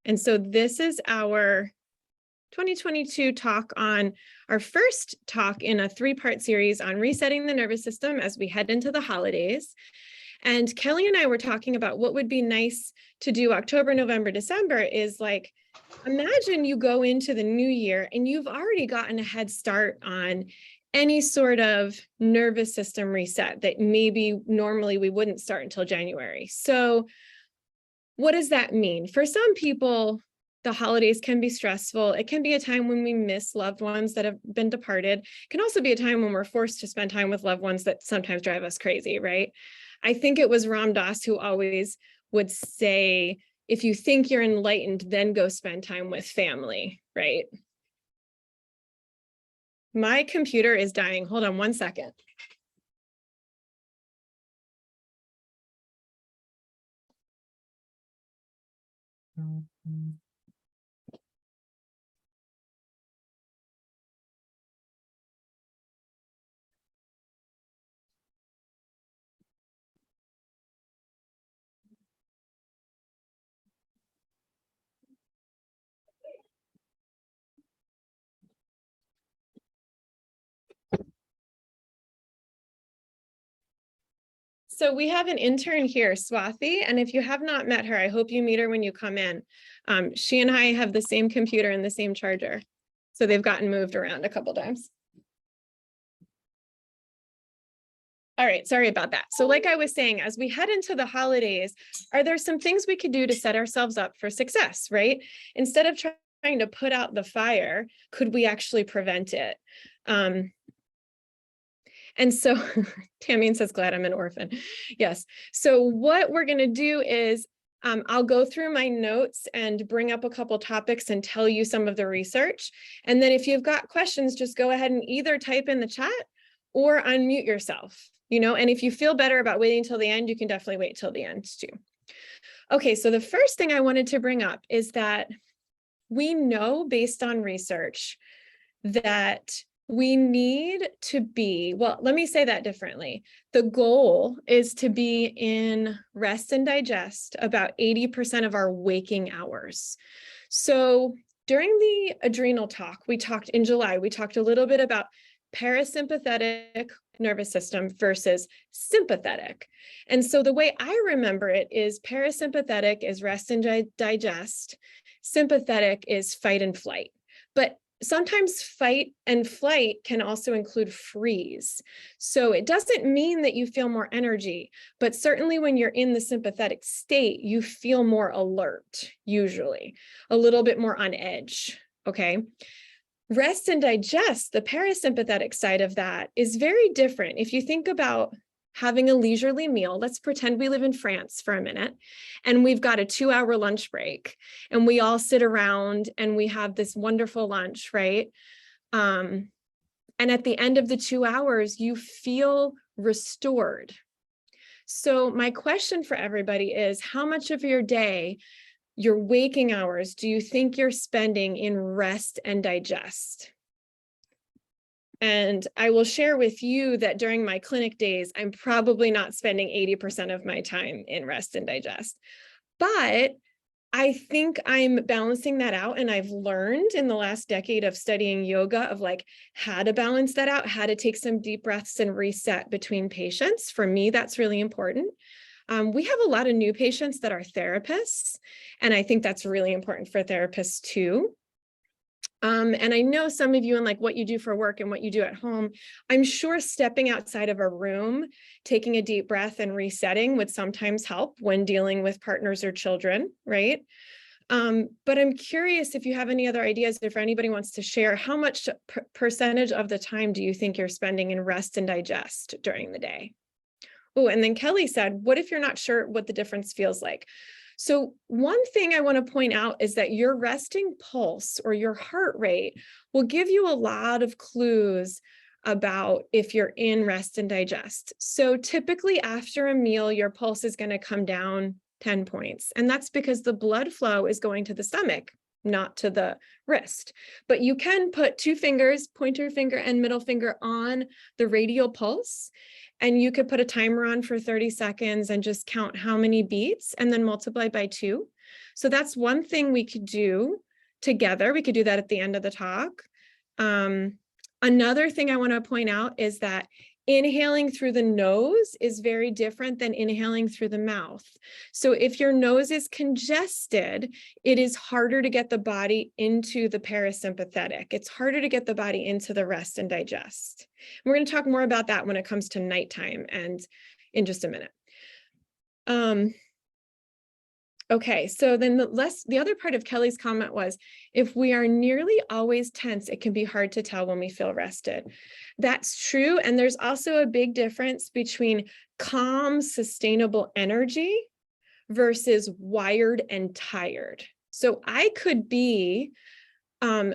And so this is our 2022 talk on our first talk in a 3-part series on resetting the nervous system as we head into the holidays. And Kelly and I were talking about what would be nice to do October, November, December is like, imagine you go into the new year and you've already gotten a head start on any sort of nervous system reset that maybe normally we wouldn't start until January. So what does that mean? For some people, the holidays can be stressful. It can be a time when we miss loved ones that have been departed. It can also be a time when we're forced to spend time with loved ones that sometimes drive us crazy, right? I think it was Ram Dass who always would say, if you think you're enlightened, then go spend time with family, right? My computer is dying. Hold on one second. So we have an intern here, Swathi, and if you have not met her, I hope you meet her when you come in. She and I have the same computer and the same charger. So they've gotten moved around a couple times. All right, sorry about that. So like I was saying, as we head into the holidays, are there some things we could do to set ourselves up for success, right? Instead of trying to put out the fire, could we actually prevent it? And so Tammy says, glad I'm an orphan. Yes. So what we're going to do is I'll go through my notes and bring up a couple topics and tell you some of the research. And then if you've got questions, just go ahead and either type in the chat or unmute yourself, you know, and if you feel better about waiting till the end, you can definitely wait till the end too. Okay. So the first thing I wanted to bring up is that we know based on research that we need to be, well, let me say that differently. The goal is to be in rest and digest about 80% of our waking hours. So during the adrenal talk, we talked in July, we talked a little bit about parasympathetic nervous system versus sympathetic. And so the way I remember it is parasympathetic is rest and digest, sympathetic is fight and flight. But sometimes fight and flight can also include freeze. So it doesn't mean that you feel more energy, but certainly when you're in the sympathetic state, you feel more alert, usually, a little bit more on edge, okay? Rest and digest, the parasympathetic side of that is very different. If you think about having a leisurely meal, let's pretend we live in France for a minute, and we've got a 2-hour lunch break, and we all sit around and we have this wonderful lunch, right? And at the end of the 2 hours, you feel restored. So my question for everybody is, how much of your day, your waking hours, do you think you're spending in rest and digest? And I will share with you that during my clinic days, I'm probably not spending 80% of my time in rest and digest. But I think I'm balancing that out. And I've learned in the last decade of studying yoga of like how to balance that out, how to take some deep breaths and reset between patients. For me, that's really important. We have a lot of new patients that are therapists, and I think that's really important for therapists too. And I know some of you and like what you do for work and what you do at home, I'm sure stepping outside of a room, taking a deep breath and resetting would sometimes help when dealing with partners or children, right? But I'm curious if you have any other ideas, if anybody wants to share, how much percentage of the time do you think you're spending in rest and digest during the day? Oh, and then Kelly said, what if you're not sure what the difference feels like? So one thing I want to point out is that your resting pulse or your heart rate will give you a lot of clues about if you're in rest and digest. So typically after a meal, your pulse is going to come down 10 points. And that's because the blood flow is going to the stomach, not to the wrist. But you can put 2 fingers, pointer finger and middle finger, on the radial pulse. And you could put a timer on for 30 seconds and just count how many beats and then multiply by 2. So that's one thing we could do together. We could do that at the end of the talk. Another thing I want to point out is that inhaling through the nose is very different than inhaling through the mouth. So if your nose is congested, it is harder to get the body into the parasympathetic. It's harder to get the body into the rest and digest. We're going to talk more about that when it comes to nighttime and in just a minute. Okay, so then the other part of Kelly's comment was, if we are nearly always tense, it can be hard to tell when we feel rested. That's true. And there's also a big difference between calm, sustainable energy versus wired and tired. So I could be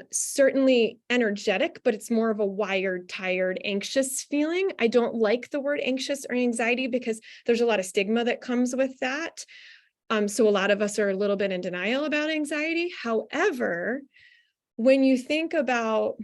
certainly energetic, but it's more of a wired, tired, anxious feeling. I don't like the word anxious or anxiety because there's a lot of stigma that comes with that. So a lot of us are a little bit in denial about anxiety. However, when you think about,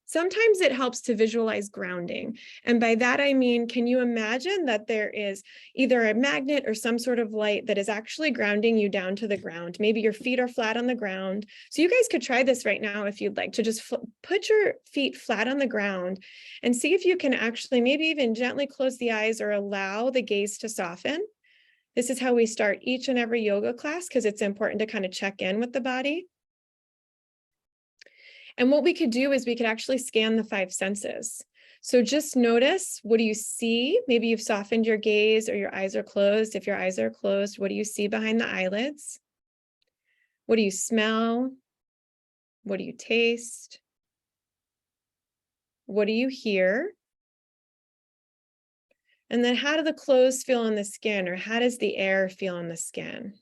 sometimes it helps to visualize grounding. And by that, I mean, can you imagine that there is either a magnet or some sort of light that is actually grounding you down to the ground? Maybe your feet are flat on the ground. So you guys could try this right now if you'd like to just put your feet flat on the ground and see if you can actually maybe even gently close the eyes or allow the gaze to soften. This is how we start each and every yoga class because it's important to kind of check in with the body. And what we could do is we could actually scan the 5 senses. So just notice, what do you see? Maybe you've softened your gaze or your eyes are closed. If your eyes are closed, what do you see behind the eyelids? What do you smell? What do you taste? What do you hear? And then how do the clothes feel on the skin, or how does the air feel on the skin?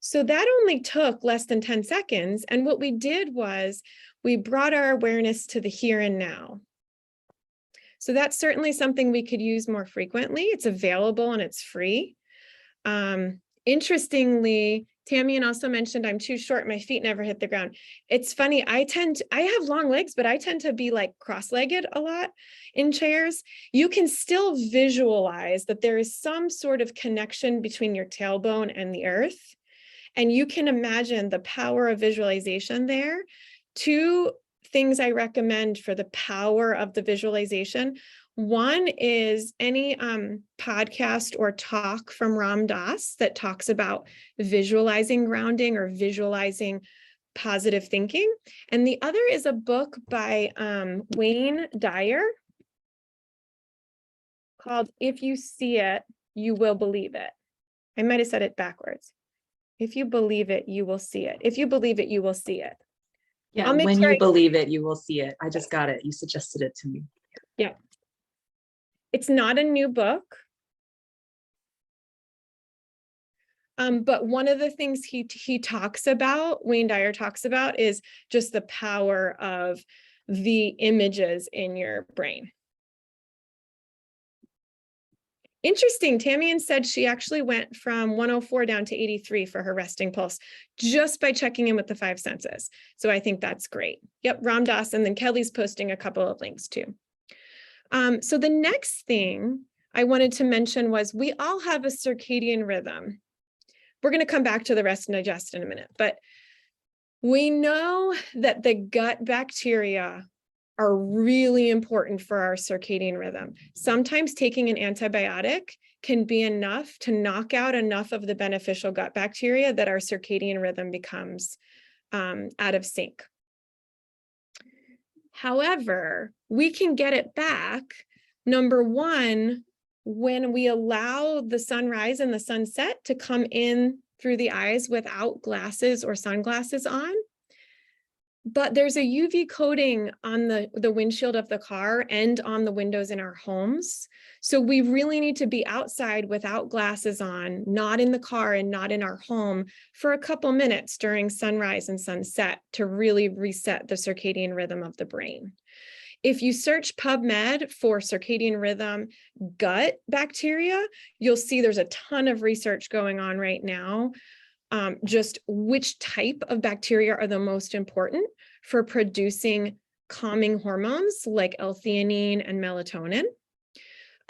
So that only took less than 10 seconds. And what we did was we brought our awareness to the here and now. So that's certainly something we could use more frequently. It's available and it's free. Interestingly, Tamian also mentioned I'm too short, my feet never hit the ground. It's funny, I have long legs, but I tend to be like cross-legged a lot in chairs. You can still visualize that there is some sort of connection between your tailbone and the earth. And you can imagine the power of visualization there. 2 things I recommend for the power of the visualization. One is any podcast or talk from Ram Dass that talks about visualizing grounding or visualizing positive thinking. And the other is a book by Wayne Dyer called If You See It, You Will Believe It. I might have said it backwards. If you believe it, you will see it. If you believe it, you will see it. Yeah, when you believe it, you will see it. I just got it. You suggested it to me. Yeah. It's not a new book. But one of the things he talks about, Wayne Dyer talks about, is just the power of the images in your brain. Interesting, Tamian said she actually went from 104 down to 83 for her resting pulse just by checking in with the 5 senses. So I think that's great. Yep, Ram Dass, and then Kelly's posting a couple of links too. So the next thing I wanted to mention was we all have a circadian rhythm. We're going to come back to the rest and digest in a minute, but we know that the gut bacteria are really important for our circadian rhythm. Sometimes taking an antibiotic can be enough to knock out enough of the beneficial gut bacteria that our circadian rhythm becomes out of sync. However, we can get it back, number one, when we allow the sunrise and the sunset to come in through the eyes without glasses or sunglasses on. But there's a UV coating on the windshield of the car and on the windows in our homes. So we really need to be outside without glasses on, not in the car and not in our home for a couple minutes during sunrise and sunset to really reset the circadian rhythm of the brain. If you search PubMed for circadian rhythm gut bacteria, you'll see there's a ton of research going on right now. Just which type of bacteria are the most important for producing calming hormones like L-theanine and melatonin.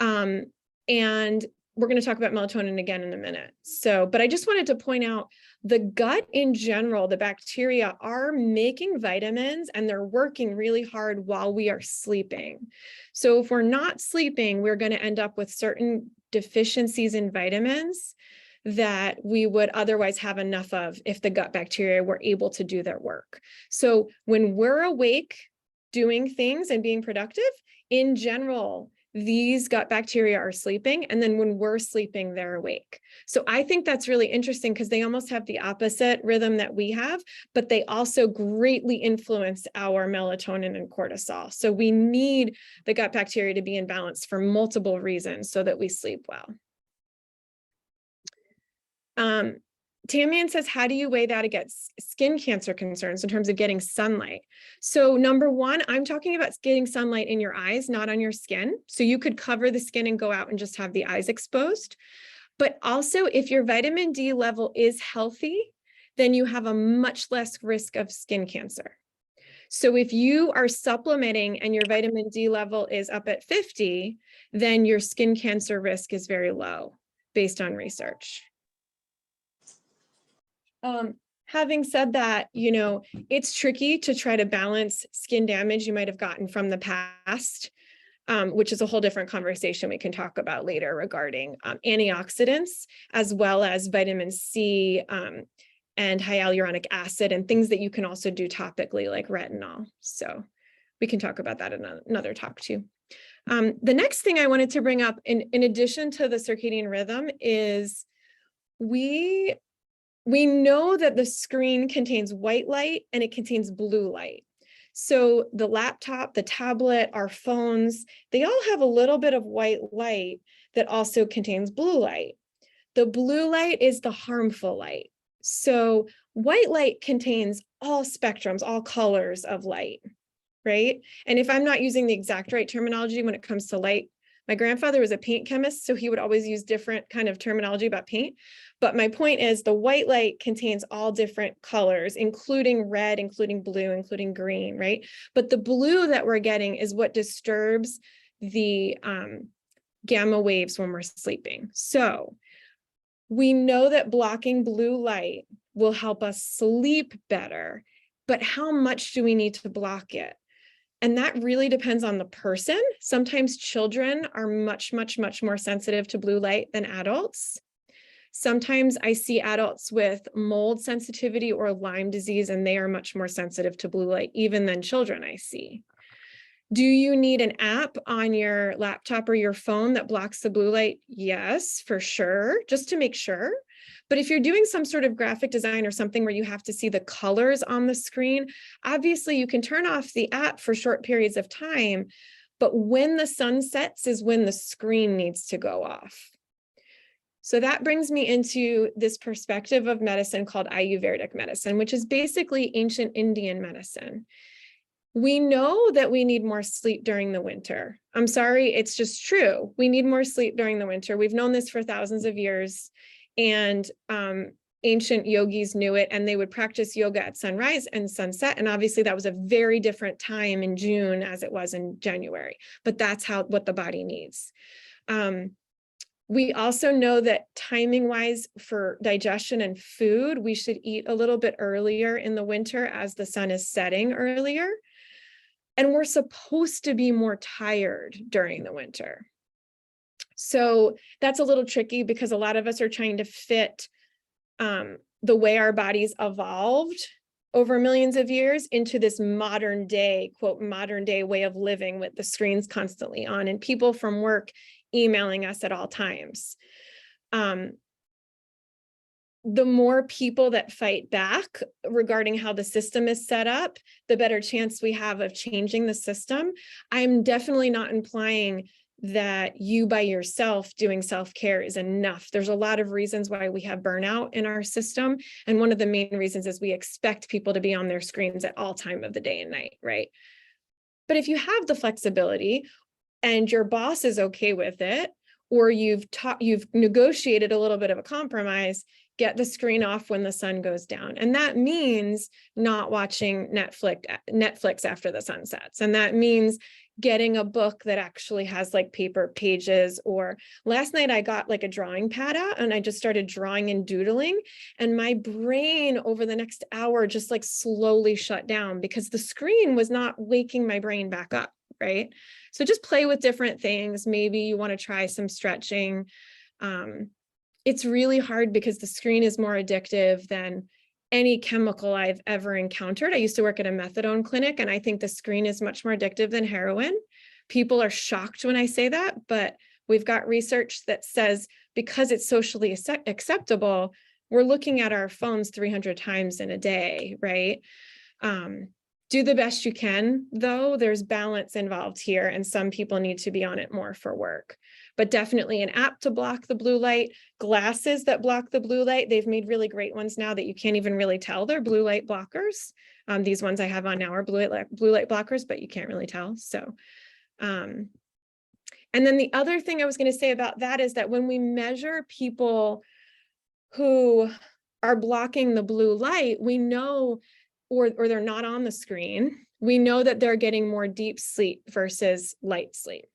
And we're going to talk about melatonin again in a minute. So, but I just wanted to point out the gut in general, the bacteria are making vitamins and they're working really hard while we are sleeping. So if we're not sleeping, we're going to end up with certain deficiencies in vitamins that we would otherwise have enough of if the gut bacteria were able to do their work. So when we're awake, doing things and being productive, in general, these gut bacteria are sleeping. And then when we're sleeping, they're awake. So I think that's really interesting because they almost have the opposite rhythm that we have, but they also greatly influence our melatonin and cortisol. So we need the gut bacteria to be in balance for multiple reasons so that we sleep well. Tamian says, how do you weigh that against skin cancer concerns in terms of getting sunlight? So number one, I'm talking about getting sunlight in your eyes, not on your skin. So you could cover the skin and go out and just have the eyes exposed. But also if your vitamin D level is healthy, then you have a much less risk of skin cancer. So if you are supplementing and your vitamin D level is up at 50, then your skin cancer risk is very low based on research. Having said that, you know, it's tricky to try to balance skin damage you might have gotten from the past, which is a whole different conversation we can talk about later regarding antioxidants, as well as vitamin C and hyaluronic acid and things that you can also do topically like retinol. So we can talk about that in another talk too. The next thing I wanted to bring up in addition to the circadian rhythm is we know that the screen contains white light and it contains blue light. So the laptop, the tablet, our phones, they all have a little bit of white light that also contains blue light. The blue light is the harmful light. So white light contains all spectrums, all colors of light, right? And if I'm not using the exact right terminology when it comes to light, my grandfather was a paint chemist, so he would always use different kind of terminology about paint. But my point is the white light contains all different colors, including red, including blue, including green, right? But the blue that we're getting is what disturbs the gamma waves when we're sleeping. So we know that blocking blue light will help us sleep better, but how much do we need to block it? And that really depends on the person. Sometimes children are much more sensitive to blue light than adults. Sometimes I see adults with mold sensitivity or Lyme disease, and they are much more sensitive to blue light, even than children I see. Do you need an app on your laptop or your phone that blocks the blue light? Yes, for sure, just to make sure. But if you're doing some sort of graphic design or something where you have to see the colors on the screen, obviously you can turn off the app for short periods of time, but when the sun sets is when the screen needs to go off. So that brings me into this perspective of medicine called Ayurvedic medicine, which is basically ancient Indian medicine. We know that we need more sleep during the winter. I'm sorry, it's just true. We need more sleep during the winter. We've known this for thousands of years. And ancient yogis knew it, and they would practice yoga at sunrise and sunset. And obviously that was a very different time in June as it was in January, but that's what the body needs. We also know that timing wise for digestion and food, we should eat a little bit earlier in the winter as the sun is setting earlier. And we're supposed to be more tired during the winter. So that's a little tricky because a lot of us are trying to fit the way our bodies evolved over millions of years into this modern day, quote, modern day way of living with the screens constantly on and people from work emailing us at all times. The more people that fight back regarding how the system is set up, the better chance we have of changing the system. I'm definitely not implying that you by yourself doing self-care is enough. There's a lot of reasons why we have burnout in our system. And one of the main reasons is we expect people to be on their screens at all time of the day and night, right? But if you have the flexibility and your boss is okay with it, or you've negotiated a little bit of a compromise, get the screen off when the sun goes down. And that means not watching Netflix after the sun sets. And that means getting a book that actually has like paper pages. Or last night I got like a drawing pad out and I just started drawing and doodling, and my brain over the next hour just like slowly shut down because the screen was not waking my brain back up, right? So just play with different things. Maybe you want to try some stretching. It's really hard because the screen is more addictive than any chemical I've ever encountered. I used to work at a methadone clinic, and I think the screen is much more addictive than heroin. People are shocked when I say that, but we've got research that says because it's socially acceptable, we're looking at our phones 300 times in a day, right? Do the best you can, though. There's balance involved here, and some people need to be on it more for work. But definitely an app to block the blue light, glasses that block the blue light. They've made really great ones now that you can't even really tell they're blue light blockers. These ones I have on now are blue light blockers, but you can't really tell. So, and then the other thing I was going to say about that is that when we measure people who are blocking the blue light, we know, or they're not on the screen, we know that they're getting more deep sleep versus light sleep.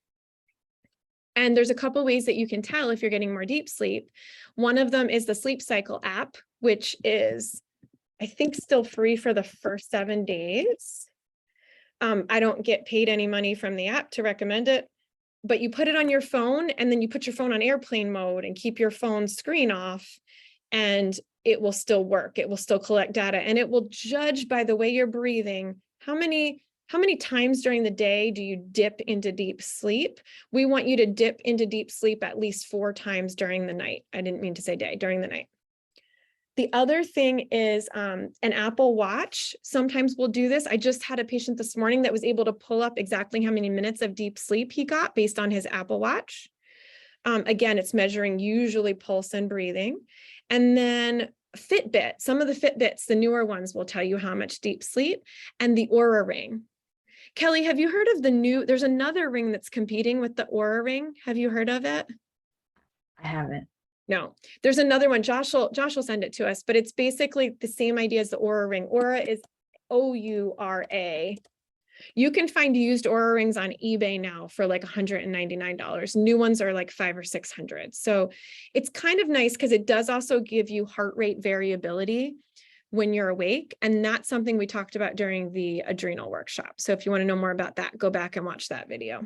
And there's a couple ways that you can tell if you're getting more deep sleep. One of them is the Sleep Cycle app, which is, I think, still free for the first 7 days. I don't get paid any money from the app to recommend it, but you put it on your phone and then you put your phone on airplane mode and keep your phone screen off, and it will still work. It will still collect data, and it will judge by the way you're breathing how many times during the day do you dip into deep sleep. We want you to dip into deep sleep at least 4 times during the night. I didn't mean to say day, during the night. The other thing is an Apple Watch. Sometimes we'll do this. I just had a patient this morning that was able to pull up exactly how many minutes of deep sleep he got based on his Apple Watch. Again, it's measuring usually pulse and breathing. And then Fitbit, some of the Fitbits, the newer ones, will tell you how much deep sleep, and the Oura Ring. Kelly, have you heard of there's another ring that's competing with the Oura Ring. Have you heard of it? I haven't. No, there's another one. Josh will send it to us, but it's basically the same idea as the Oura Ring. Oura is O-U-R-A. You can find used Oura Rings on eBay now for like $199. New ones are like $500 or $600. So it's kind of nice because it does also give you heart rate variability when you're awake. And that's something we talked about during the adrenal workshop. So if you want to know more about that, go back and watch that video.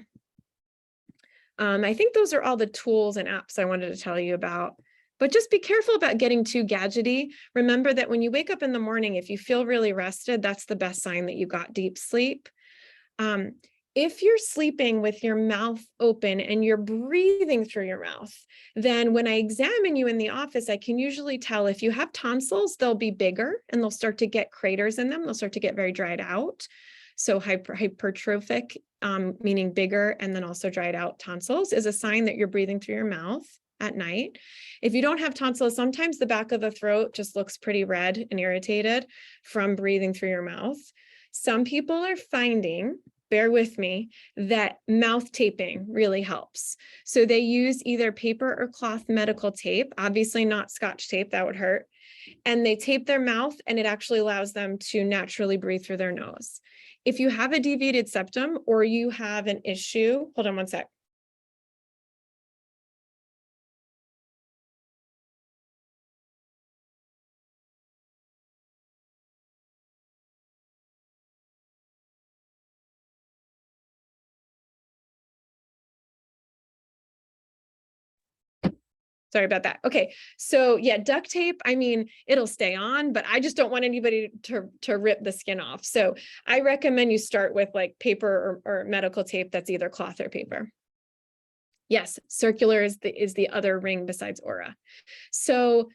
I think those are all the tools and apps I wanted to tell you about. But just be careful about getting too gadgety. Remember that when you wake up in the morning, if you feel really rested, that's the best sign that you got deep sleep. If you're sleeping with your mouth open and you're breathing through your mouth, then when I examine you in the office, I can usually tell if you have tonsils, they'll be bigger and they'll start to get craters in them. They'll start to get very dried out. So hypertrophic, meaning bigger, and then also dried out tonsils is a sign that you're breathing through your mouth at night. If you don't have tonsils, sometimes the back of the throat just looks pretty red and irritated from breathing through your mouth. Some people are finding, bear with me, that mouth taping really helps. So they use either paper or cloth medical tape, obviously not Scotch tape, that would hurt. And they tape their mouth and it actually allows them to naturally breathe through their nose. If you have a deviated septum or you have an issue, hold on one sec. Sorry about that. Okay, so yeah, duct tape, I mean, it'll stay on, but I just don't want anybody to rip the skin off. So I recommend you start with like paper or medical tape that's either cloth or paper. Yes, circular is the other ring besides Oura. So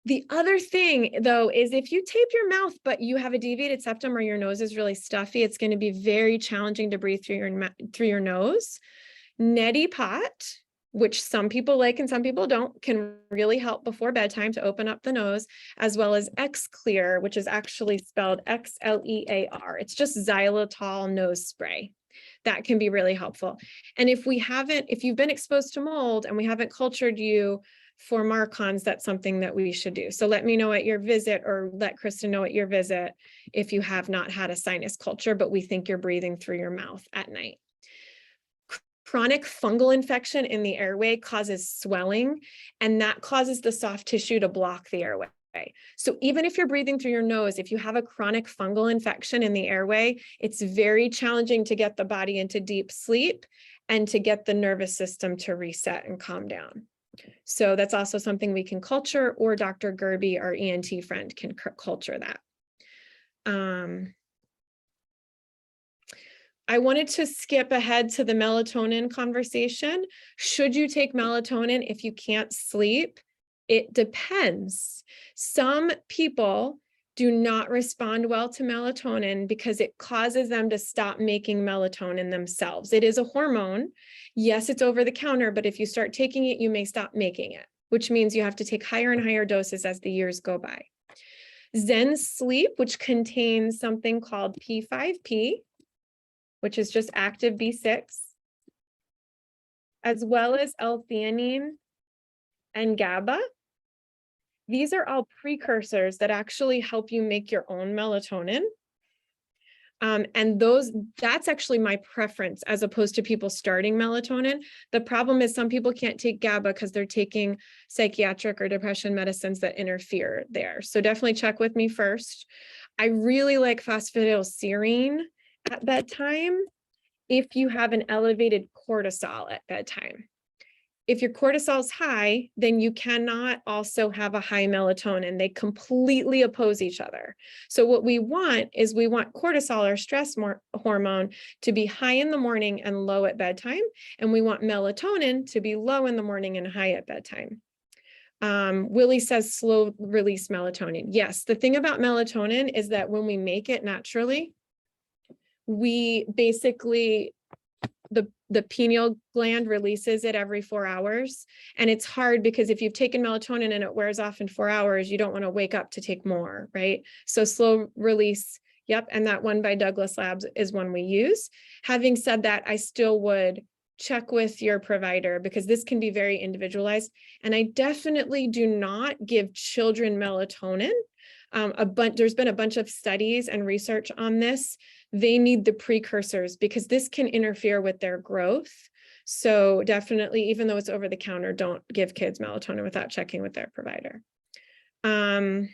the other thing though is if you tape your mouth, but you have a deviated septum or your nose is really stuffy, it's going to be very challenging to breathe through your nose. Neti Pot, which some people like and some people don't, can really help before bedtime to open up the nose, as well as X-Clear, which is actually spelled X-L-E-A-R. It's just xylitol nose spray. That can be really helpful. And if you've been exposed to mold and we haven't cultured you for MARCONs, that's something that we should do. So let me know at your visit, or let Kristen know at your visit if you have not had a sinus culture, but we think you're breathing through your mouth at night. Chronic fungal infection in the airway causes swelling, and that causes the soft tissue to block the airway. So even if you're breathing through your nose, if you have a chronic fungal infection in the airway, it's very challenging to get the body into deep sleep and to get the nervous system to reset and calm down. So that's also something we can culture, or Dr. Gerby, our ENT friend, can culture that. I wanted to skip ahead to the melatonin conversation. Should you take melatonin if you can't sleep? It depends. Some people do not respond well to melatonin because it causes them to stop making melatonin themselves. It is a hormone. Yes, it's over the counter, but if you start taking it, you may stop making it, which means you have to take higher and higher doses as the years go by. Zen Sleep, which contains something called P5P, which is just active B6, as well as L-theanine and GABA. These are all precursors that actually help you make your own melatonin. And that's actually my preference as opposed to people starting melatonin. The problem is some people can't take GABA because they're taking psychiatric or depression medicines that interfere there. So definitely check with me first. I really like phosphatidylserine at bedtime if you have an elevated cortisol at bedtime. If your cortisol is high, then you cannot also have a high melatonin. They completely oppose each other. So what we want is we want cortisol, our stress hormone, to be high in the morning and low at bedtime. And we want melatonin to be low in the morning and high at bedtime. Willie says slow release melatonin. Yes, the thing about melatonin is that when we make it naturally, we basically, the pineal gland releases it every 4 hours. And it's hard because if you've taken melatonin and it wears off in 4 hours, you don't want to wake up to take more, right? So slow release, yep. And that one by Douglas Labs is one we use. Having said that, I still would check with your provider because this can be very individualized. And I definitely do not give children melatonin. There's been a bunch of studies and research on this. They need the precursors because this can interfere with their growth. So definitely, even though it's over the counter, don't give kids melatonin without checking with their provider. One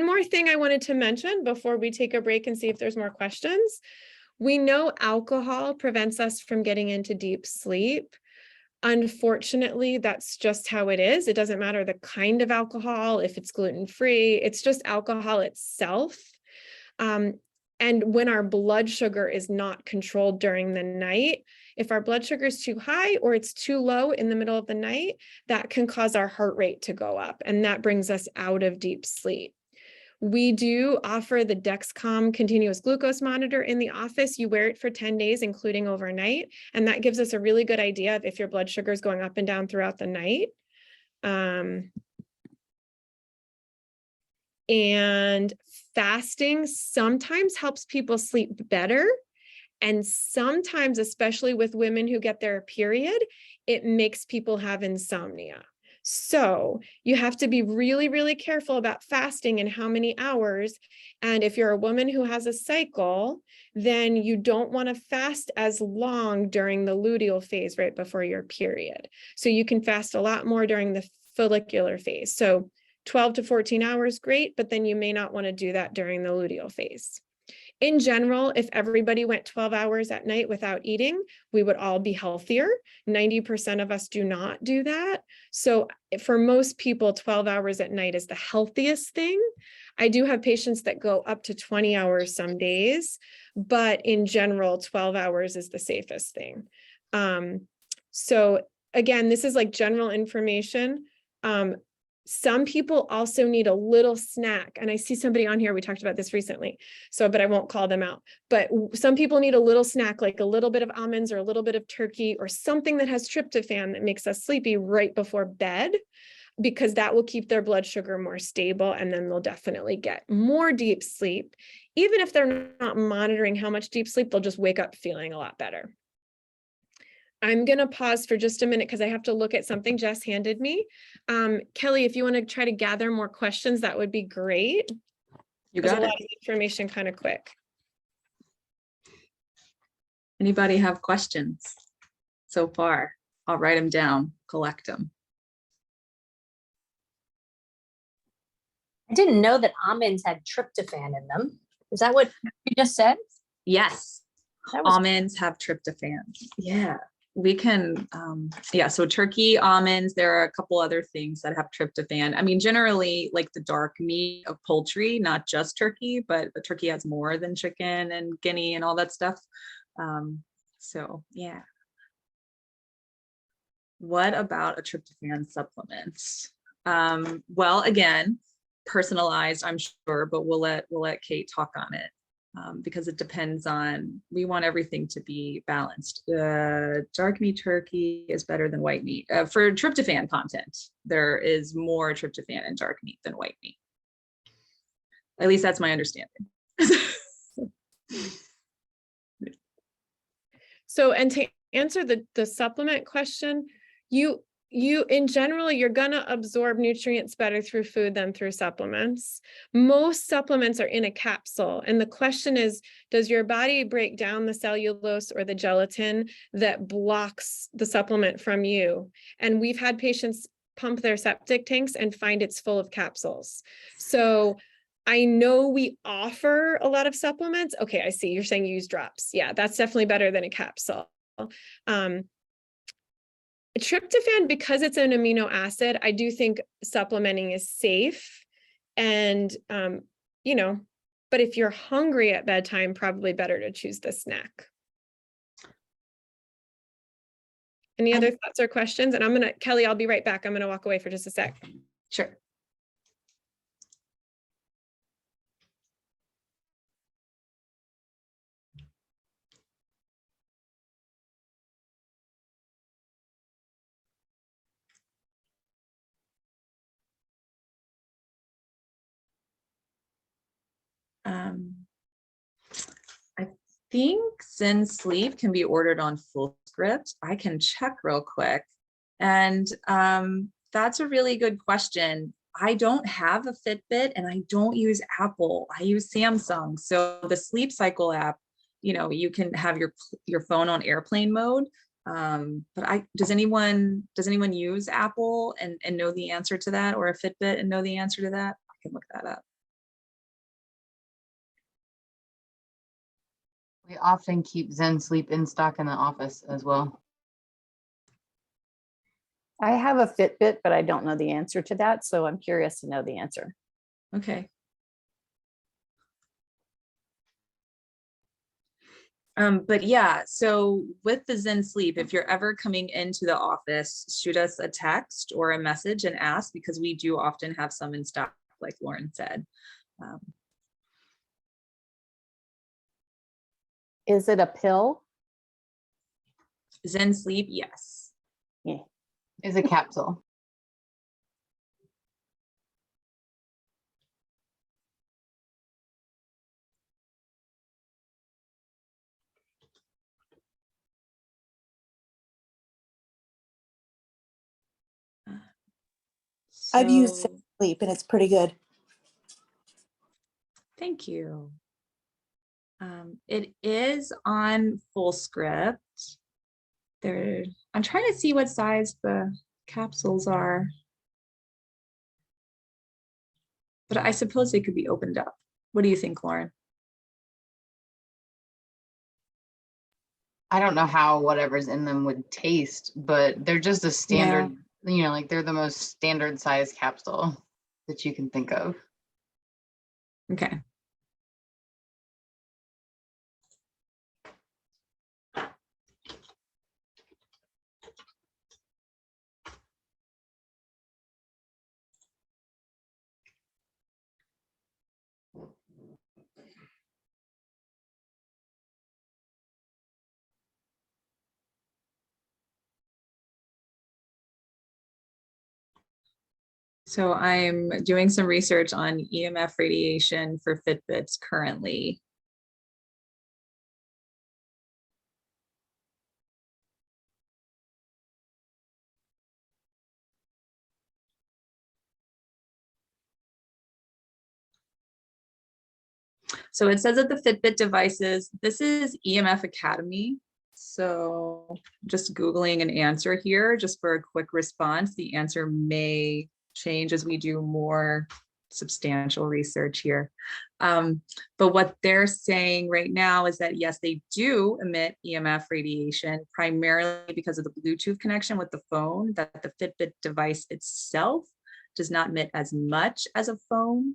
more thing I wanted to mention before we take a break and see if there's more questions. We know alcohol prevents us from getting into deep sleep. Unfortunately, that's just how it is. It doesn't matter the kind of alcohol, if it's gluten-free, it's just alcohol itself. And when our blood sugar is not controlled during the night, if our blood sugar is too high or it's too low in the middle of the night, that can cause our heart rate to go up, and that brings us out of deep sleep. We do offer the Dexcom continuous glucose monitor in the office. You wear it for 10 days, including overnight. And that gives us a really good idea of if your blood sugar is going up and down throughout the night. And fasting sometimes helps people sleep better. And sometimes, especially with women who get their period, it makes people have insomnia. So you have to be really, really careful about fasting and how many hours. And if you're a woman who has a cycle, then you don't want to fast as long during the luteal phase right before your period. So you can fast a lot more during the follicular phase. So 12 to 14 hours, great, but then you may not want to do that during the luteal phase. In general, if everybody went 12 hours at night without eating, we would all be healthier. 90% of us do not do that. So for most people, 12 hours at night is the healthiest thing. I do have patients that go up to 20 hours some days, but in general, 12 hours is the safest thing. So again, this is like general information. Some people also need a little snack. And I see somebody on here, we talked about this recently, but I won't call them out. But some people need a little snack, like a little bit of almonds or a little bit of turkey or something that has tryptophan that makes us sleepy right before bed, because that will keep their blood sugar more stable. And then they'll definitely get more deep sleep. Even if they're not monitoring how much deep sleep, they'll just wake up feeling a lot better. I'm going to pause for just a minute because I have to look at something Jess handed me. Kelly, if you want to try to gather more questions, that would be great. You There's got a it. lot of information kind of quick. Anybody have questions so far? I'll write them down, collect them. I didn't know that almonds had tryptophan in them. Is that what you just said? Yes, That was almonds have tryptophan. Yeah, we can, yeah, so turkey, almonds, there are a couple other things that have tryptophan. I mean, generally like the dark meat of poultry, not just turkey, but the turkey has more than chicken and guinea and all that stuff. So yeah. What about a tryptophan supplement? Well, again, personalized, I'm sure, but we'll let Kate talk on it. Because it depends on, we want everything to be balanced. Dark meat turkey is better than white meat. For tryptophan content, there is more tryptophan in dark meat than white meat. At least that's my understanding. So, and to answer the supplement question, you in general, you're going to absorb nutrients better through food than through supplements. Most supplements are in a capsule. And the question is, does your body break down the cellulose or the gelatin that blocks the supplement from you? And we've had patients pump their septic tanks and find it's full of capsules. So I know we offer a lot of supplements. Okay, I see. You're saying you use drops. Yeah, that's definitely better than a capsule. Tryptophan, because it's an amino acid, I do think supplementing is safe. And, you know, but if you're hungry at bedtime, probably better to choose the snack. Any other thoughts or questions? And Kelly, I'll be right back. I'm going to walk away for just a sec. Sure. I think Zen Sleep can be ordered on Full Script. I can check real quick. And that's a really good question. I don't have a Fitbit and I don't use Apple. I use Samsung. So the Sleep Cycle app, you know, you can have your phone on airplane mode. But does anyone use Apple and know the answer to that, or a Fitbit and know the answer to that? I can look that up. We often keep Zen Sleep in stock in the office as well. I have a Fitbit, but I don't know the answer to that. So I'm curious to know the answer. Okay. But yeah, so with the Zen Sleep, if you're ever coming into the office, shoot us a text or a message and ask, because we do often have some in stock, like Lauren said. Is it a pill? Zen Sleep, yes. Yeah. Is a capsule. I've used So, Sleep and it's pretty good. thank you. It is on Full Script. I'm trying to see what size the capsules are. But I suppose they could be opened up. What do you think, Lauren? I don't know how whatever's in them would taste, but they're just a standard, you know, like they're the most standard size capsule that you can think of. Okay. So I'm doing some research on EMF radiation for Fitbits currently. So it says that the Fitbit devices, this is EMF Academy. So just Googling an answer here, just for a quick response. The answer may change as we do more substantial research here. But what they're saying right now is that, yes, they do emit EMF radiation, primarily because of the Bluetooth connection with the phone, that the Fitbit device itself does not emit as much as a phone.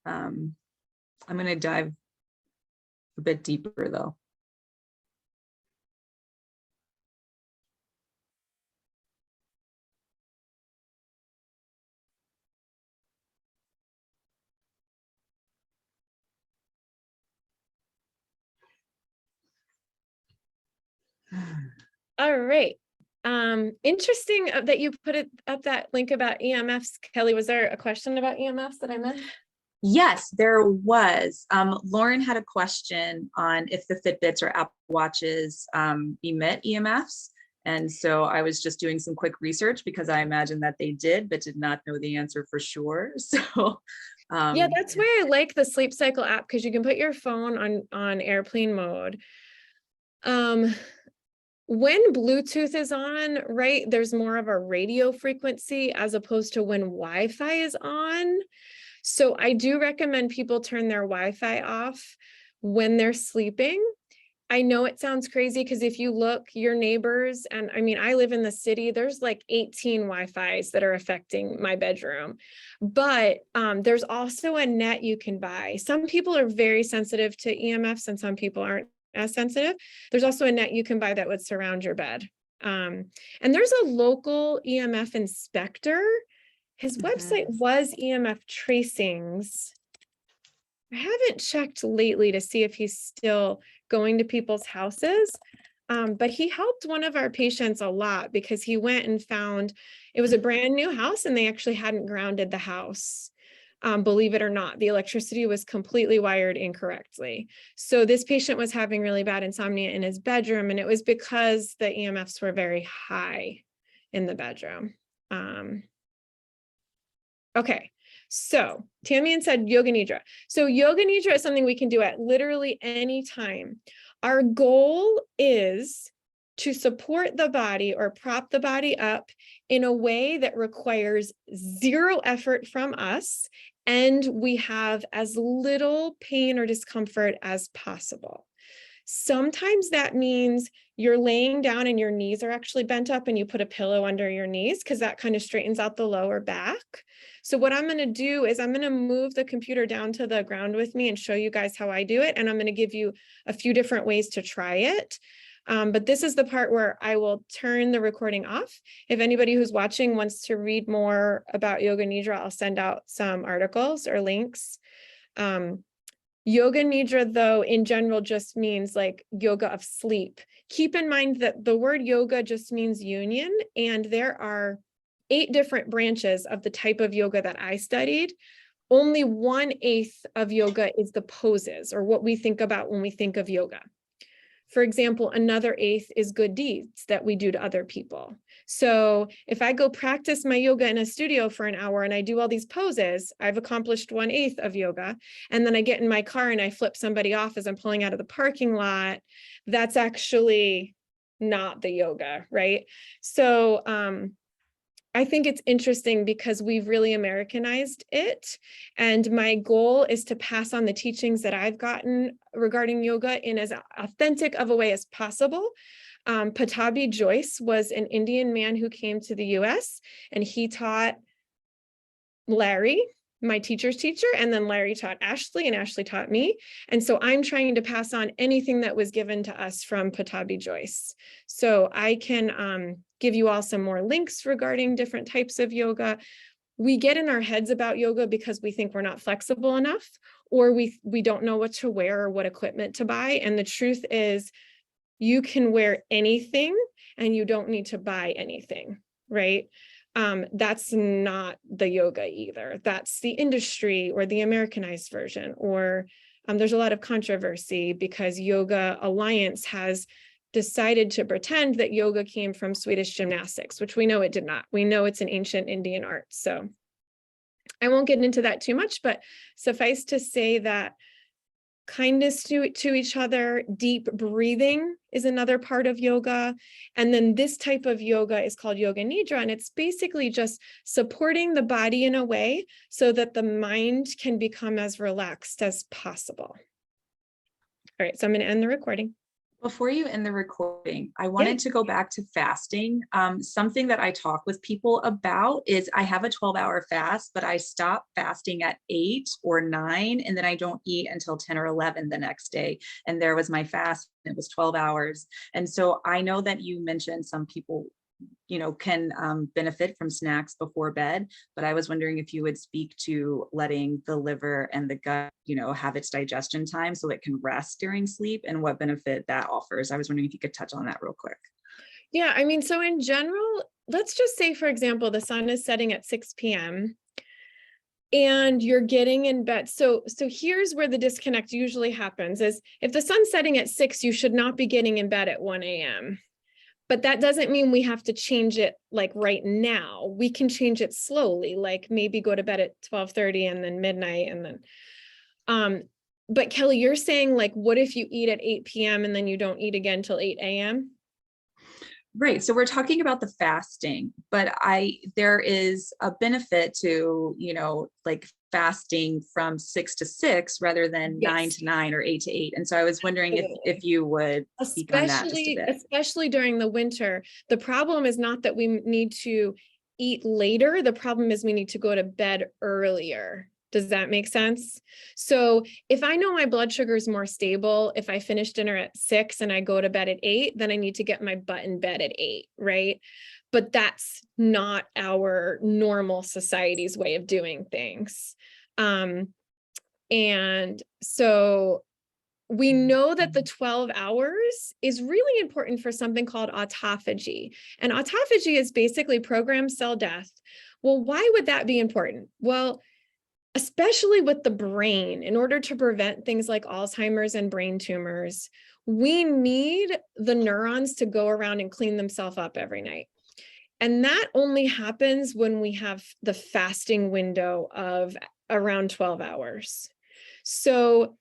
I'm going to dive a bit deeper though. All right. Interesting that you put it up, that link about EMFs. Kelly, was there a question about EMFs that I missed? Yes, there was. Lauren had a question on if the Fitbits or Apple Watches emit EMFs. And so I was just doing some quick research because I imagined that they did, but did not know the answer for sure. So yeah, that's why I like the Sleep Cycle app, because you can put your phone on airplane mode. When Bluetooth is on, right, there's more of a radio frequency as opposed to when Wi-Fi is on. So I do recommend people turn their Wi-Fi off when they're sleeping. I know it sounds crazy because if you look, your neighbors, and I mean, I live in the city, there's like 18 Wi-Fis that are affecting my bedroom. But there's also a net you can buy. Some people are very sensitive to EMFs and some people aren't as sensitive. There's also a net you can buy that would surround your bed. And there's a local EMF inspector. His website was EMF Tracings. I haven't checked lately to see if he's still going to people's houses, but he helped one of our patients a lot because he went and found it was a brand new house and they actually hadn't grounded the house. Believe it or not, the electricity was completely wired incorrectly. So this patient was having really bad insomnia in his bedroom, and it was because the EMFs were very high in the bedroom. Okay, so Tamian said Yoga Nidra. So Yoga Nidra is something we can do at literally any time. Our goal is to support the body or prop the body up in a way that requires zero effort from us, and we have as little pain or discomfort as possible. Sometimes that means you're laying down and your knees are actually bent up and you put a pillow under your knees because that kind of straightens out the lower back. So what I'm going to do is I'm going to move the computer down to the ground with me and show you guys how I do it. And I'm going to give you a few different ways to try it. But this is the part where I will turn the recording off. If anybody who's watching wants to read more about Yoga Nidra, I'll send out some articles or links. Yoga Nidra, though, in general, just means like yoga of sleep. Keep in mind that the word yoga just means union, and there are 8 different branches of the type of yoga that I studied. Only 1/8 of yoga is the poses, or what we think about when we think of yoga. For example, another 1/8 is good deeds that we do to other people. So if I go practice my yoga in a studio for an hour and I do all these poses, I've accomplished 1/8 of yoga. And then I get in my car and I flip somebody off as I'm pulling out of the parking lot. That's actually not the yoga, right? So I think it's interesting because we've really Americanized it. And my goal is to pass on the teachings that I've gotten regarding yoga in as authentic of a way as possible. Pattabhi Jois was an Indian man who came to the US, and he taught Larry, my teacher's teacher, and then Larry taught Ashley, and Ashley taught me. And so I'm trying to pass on anything that was given to us from Pattabhi Jois. So I can give you all some more links regarding different types of yoga. We get in our heads about yoga because we think we're not flexible enough, or we don't know what to wear or what equipment to buy. And the truth is, you can wear anything and you don't need to buy anything, right? That's not the yoga either. That's the industry or the Americanized version, or there's a lot of controversy because Yoga Alliance has decided to pretend that yoga came from Swedish gymnastics, which we know it did not. We know it's an ancient Indian art. So I won't get into that too much, but suffice to say that kindness to each other. Deep breathing is another part of yoga. And then this type of yoga is called Yoga Nidra. And it's basically just supporting the body in a way so that the mind can become as relaxed as possible. All right, so I'm going to end the recording. Before you end the recording, I wanted to go back to fasting. Something that I talk with people about is I have a 12-hour fast, but I stop fasting at 8 or 9, and then I don't eat until 10 or 11 the next day. And there was my fast, and it was 12 hours. And so I know that you mentioned some people, you know, can benefit from snacks before bed, but I was wondering if you would speak to letting the liver and the gut, you know, have its digestion time so it can rest during sleep and what benefit that offers. I was wondering if you could touch on that real quick. Yeah, I mean, so in general, let's just say, for example, the sun is setting at 6 p.m. and you're getting in bed. So here's where the disconnect usually happens is if the sun's setting at 6, you should not be getting in bed at 1 a.m. But that doesn't mean we have to change it like right now. We can change it slowly, like maybe go to bed at 12:30 and then midnight and then, but Kelly, you're saying like, what if you eat at 8 p.m. and then you don't eat again till 8 a.m.? Right. So we're talking about the fasting, but there is a benefit to, you know, like fasting from 6 to 6 rather than 9 to 9 or 8 to 8. And so I was wondering if you would speak on that just a bit. Especially during the winter. The problem is not that we need to eat later. The problem is we need to go to bed earlier. Does that make sense? So if I know my blood sugar is more stable, if I finish dinner at 6 and I go to bed at 8, then I need to get my butt in bed at 8, right? But that's not our normal society's way of doing things. And so we know that the 12 hours is really important for something called autophagy. And autophagy is basically programmed cell death. Well, why would that be important? Well, especially with the brain, in order to prevent things like Alzheimer's and brain tumors, we need the neurons to go around and clean themselves up every night. And that only happens when we have the fasting window of around 12 hours. So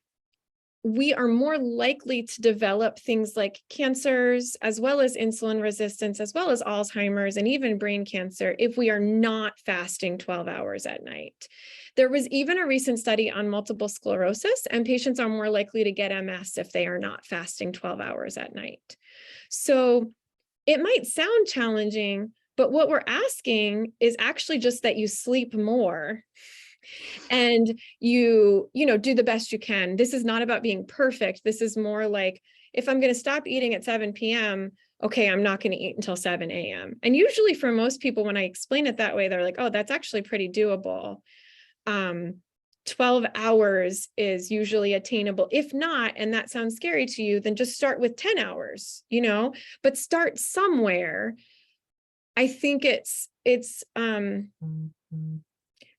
we are more likely to develop things like cancers, as well as insulin resistance, as well as Alzheimer's and even brain cancer if we are not fasting 12 hours at night. There was even a recent study on multiple sclerosis, and patients are more likely to get MS if they are not fasting 12 hours at night. So it might sound challenging, but what we're asking is actually just that you sleep more and you do the best you can. This is not about being perfect. This is more like, if I'm going to stop eating at 7 p.m., okay, I'm not going to eat until 7 a.m. And usually for most people, when I explain it that way, they're like, oh, that's actually pretty doable. 12 hours is usually attainable. If not, and that sounds scary to you, then just start with 10 hours, but start somewhere. I think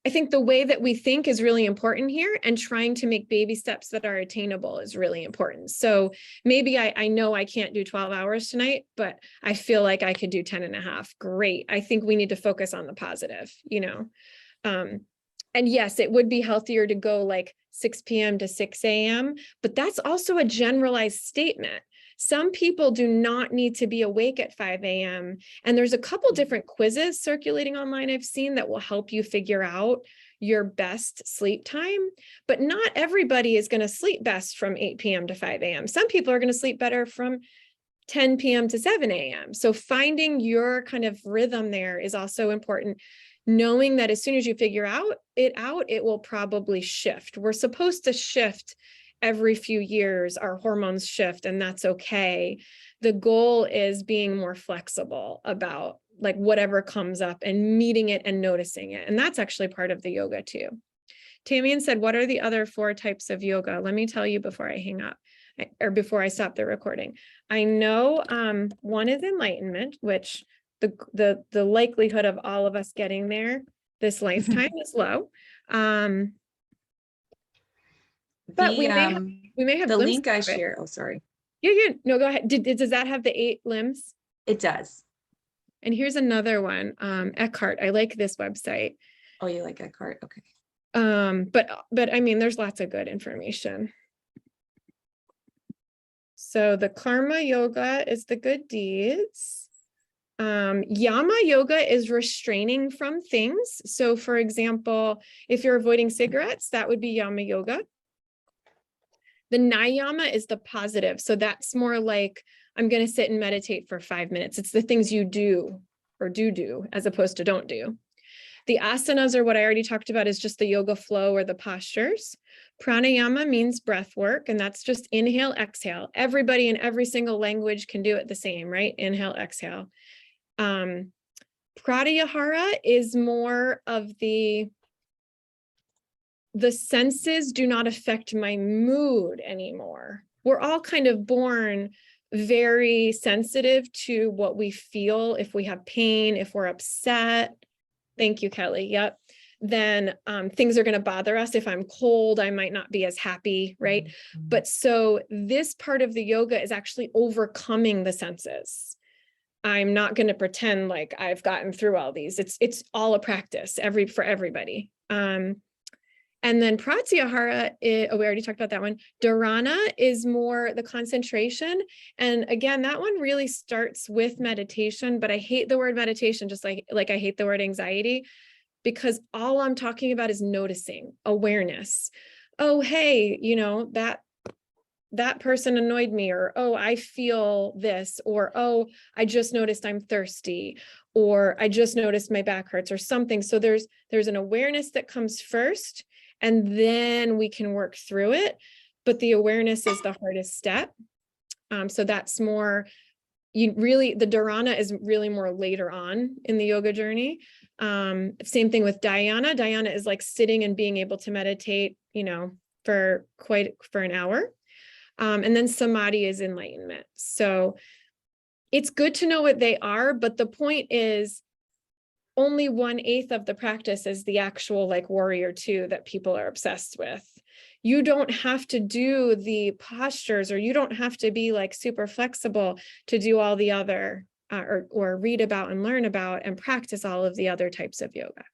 I think the way that we think is really important here, and trying to make baby steps that are attainable is really important. So maybe I know I can't do 12 hours tonight, but I feel like I could do 10 and a half. Great. I think we need to focus on the positive, and yes, it would be healthier to go like 6 p.m. to 6 a.m., but that's also a generalized statement. Some people do not need to be awake at 5 a.m. And there's a couple different quizzes circulating online I've seen that will help you figure out your best sleep time, but not everybody is going to sleep best from 8 p.m. to 5 a.m. Some people are going to sleep better from 10 p.m. to 7 a.m. So finding your kind of rhythm there is also important. Knowing that as soon as you figure it will probably shift. We're supposed to shift every few years, our hormones shift, and that's okay. The goal is being more flexible about like whatever comes up and meeting it and noticing it. And that's actually part of the yoga too. Tamian said, what are the other 4 types of yoga? Let me tell you before I hang up or before I stop the recording. I know one is enlightenment, which the likelihood of all of us getting there this lifetime is low. But we may have the glimpses link I of it. share. Oh, sorry. Yeah. No, go ahead. Does that have the 8 limbs? It does. And here's another one. Eckhart. I like this website. Oh, you like Eckhart? Okay. But I mean, there's lots of good information. So the karma yoga is the good deeds. Yama yoga is restraining from things. So for example, if you're avoiding cigarettes, that would be yama yoga. The niyama is the positive. So that's more like, I'm going to sit and meditate for 5 minutes. It's the things you do or do as opposed to don't do. The asanas, or what I already talked about, is just the yoga flow or the postures. Pranayama means breath work, and that's just inhale, exhale. Everybody in every single language can do it the same, right? Inhale, exhale. Pratyahara is more of the senses do not affect my mood anymore. We're all kind of born very sensitive to what we feel. If we have pain, if we're upset, thank you, Kelly. Yep. Then things are going to bother us. If I'm cold, I might not be as happy, right? Mm-hmm. But so this part of the yoga is actually overcoming the senses. I'm not going to pretend like I've gotten through all these. It's all a practice for everybody. And then pratyahara, we already talked about that one. Dharana is more the concentration. And again, that one really starts with meditation, but I hate the word meditation, just like I hate the word anxiety, because all I'm talking about is noticing, awareness. Oh, hey, that person annoyed me, or, oh, I feel this, or, oh, I just noticed I'm thirsty, or I just noticed my back hurts or something. So there's an awareness that comes first, and then we can work through it. But the awareness is the hardest step. So that's more, the dharana is really more later on in the yoga journey. Same thing with dhyana. Dhyana is like sitting and being able to meditate, for an hour. And then samadhi is enlightenment. So it's good to know what they are, but the point is only 1/8 of the practice is the actual like warrior 2 that people are obsessed with. You don't have to do the postures, or you don't have to be like super flexible to do all the other or read about and learn about and practice all of the other types of yoga.